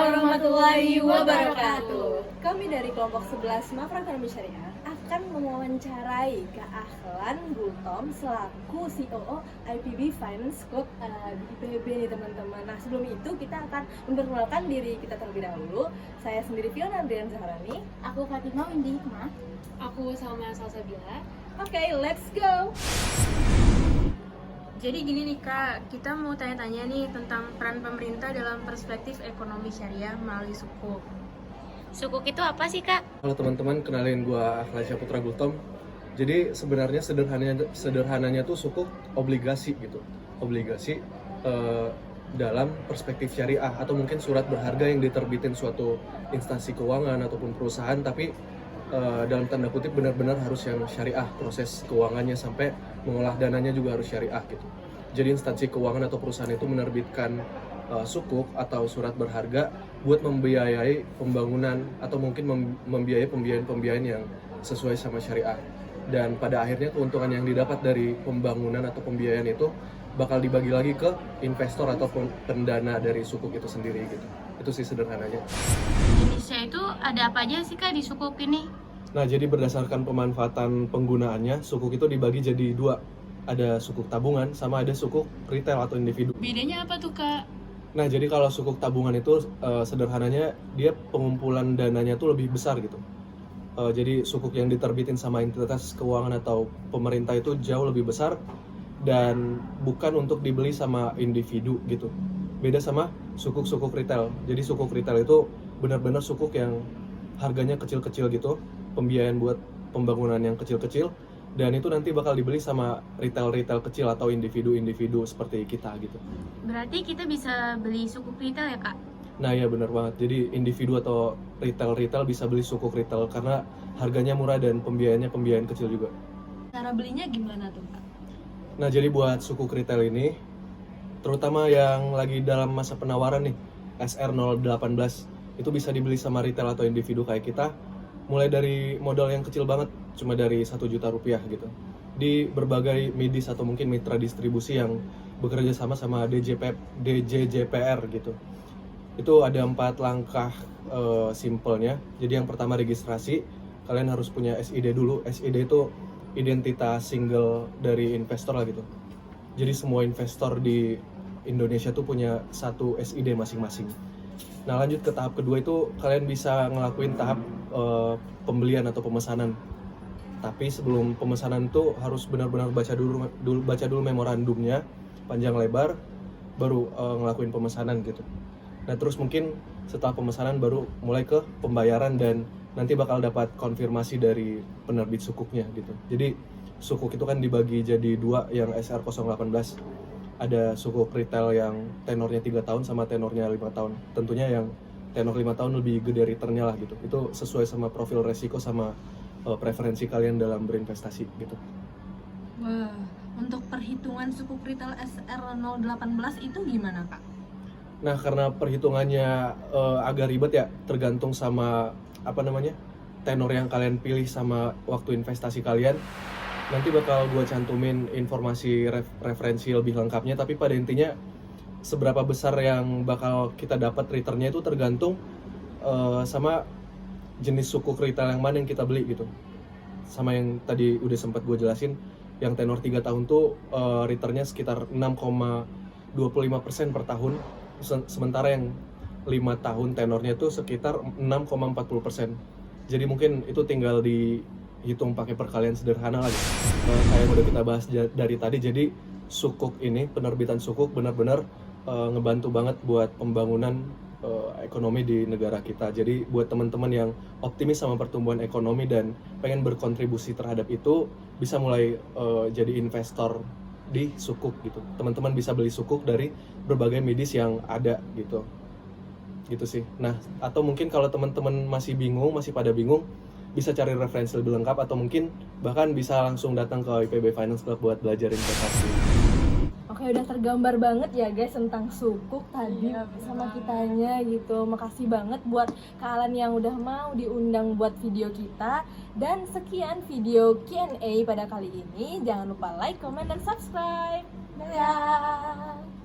warahmatullahi wabarakatuh. Kami dari kelompok 11 Makroekonomi Syariah akan mewawancarai Kak Ahlan Gultom selaku COO IPB Finance Club di IPB nih teman-teman. Nah sebelum itu kita akan memperkenalkan diri kita terlebih dahulu. Saya sendiri Fiona Andrian Zahrani. Aku Fatimah Windy Hikmah. Aku Salma Salsabila. Oke, let's go. Jadi gini nih Kak, kita mau tanya-tanya nih tentang peran pemerintah dalam perspektif ekonomi syariah melalui sukuk. Sukuk itu apa sih Kak? Halo teman-teman, kenalin gua Ahlan Syaputra Gultom. Jadi sebenarnya sederhananya tuh sukuk obligasi gitu. Obligasi dalam perspektif syariah atau mungkin surat berharga yang diterbitin suatu instansi keuangan ataupun perusahaan, tapi dalam tanda kutip benar-benar harus yang syariah, proses keuangannya sampai mengolah dananya juga harus syariah gitu. Jadi instansi keuangan atau perusahaan itu menerbitkan sukuk atau surat berharga buat membiayai pembangunan atau mungkin membiayai pembiayaan yang sesuai sama syariah. Dan pada akhirnya keuntungan yang didapat dari pembangunan atau pembiayaan itu bakal dibagi lagi ke investor atau pendana dari sukuk itu sendiri gitu. Itu sih sederhananya. Jenisnya itu ada apa aja sih Kak di sukuk ini? Nah, jadi berdasarkan pemanfaatan penggunaannya, sukuk itu dibagi jadi dua. Ada sukuk tabungan sama ada sukuk retail atau individu. Bedanya apa tuh Kak? Nah, jadi kalau sukuk tabungan itu sederhananya dia pengumpulan dananya tuh lebih besar gitu. Jadi sukuk yang diterbitin sama entitas keuangan atau pemerintah itu jauh lebih besar dan bukan untuk dibeli sama individu gitu. Beda sama sukuk-sukuk retail. Jadi sukuk retail itu benar-benar sukuk yang harganya kecil-kecil gitu, pembiayaan buat pembangunan yang kecil-kecil, dan itu nanti bakal dibeli sama retail-retail kecil atau individu-individu seperti kita gitu. Berarti kita bisa beli sukuk retail ya Kak? Nah ya benar banget, jadi individu atau retail bisa beli sukuk retail karena harganya murah dan pembiayaannya pembiayaan kecil juga. Cara belinya gimana tuh Kak? Nah jadi buat sukuk retail ini, terutama yang lagi dalam masa penawaran nih, SR018, itu bisa dibeli sama retail atau individu kayak kita, mulai dari modal yang kecil banget, cuma dari 1 juta rupiah gitu. Di berbagai midis atau mungkin mitra distribusi yang bekerja sama DJJPR gitu. Itu ada 4 langkah simpelnya. Jadi yang pertama registrasi, kalian harus punya SID dulu. SID itu identitas single dari investor lah gitu. Jadi semua investor di Indonesia tuh punya satu SID masing-masing. Nah lanjut ke tahap kedua itu kalian bisa ngelakuin tahap pembelian atau pemesanan. Tapi sebelum pemesanan tuh harus benar-benar baca dulu memorandumnya panjang lebar, baru ngelakuin pemesanan gitu. Nah terus mungkin setelah pemesanan baru mulai ke pembayaran dan nanti bakal dapat konfirmasi dari penerbit sukuknya gitu. Jadi sukuk itu kan dibagi jadi dua, yang SR018. Ada sukuk retail yang tenornya 3 tahun sama tenornya 5 tahun. Tentunya yang tenor 5 tahun lebih gede returnnya lah gitu. Itu sesuai sama profil resiko sama preferensi kalian dalam berinvestasi gitu. Wah, untuk perhitungan sukuk retail SR018 itu gimana Kak? Nah karena perhitungannya agak ribet ya, tergantung sama tenor yang kalian pilih sama waktu investasi kalian. Nanti bakal gue cantumin informasi referensi lebih lengkapnya, tapi pada intinya seberapa besar yang bakal kita dapat returnnya itu tergantung sama jenis sukuk retail yang mana yang kita beli gitu. Sama yang tadi udah sempat gue jelasin, yang tenor 3 tahun tuh returnnya sekitar 6,25% per tahun, sementara yang 5 tahun tenornya itu sekitar 6,40%. Jadi mungkin itu tinggal dihitung pakai perkalian sederhana lagi. Kayak yang udah kita bahas dari tadi, jadi sukuk ini, penerbitan sukuk benar-benar ngebantu banget buat pembangunan ekonomi di negara kita. Jadi buat teman-teman yang optimis sama pertumbuhan ekonomi dan pengen berkontribusi terhadap itu, bisa mulai jadi investor di sukuk gitu. Teman-teman bisa beli sukuk dari berbagai midis yang ada gitu sih. Nah atau mungkin kalau teman-teman masih pada bingung, bisa cari referensi lebih lengkap atau mungkin bahkan bisa langsung datang ke IPB Finance Club buat belajar investasi. Oke, udah tergambar banget ya guys tentang sukuk tadi sama kitanya gitu. Makasih banget buat kalian yang udah mau diundang buat video kita. Dan sekian video Q&A pada kali ini. Jangan lupa like, comment, dan subscribe. Dadah!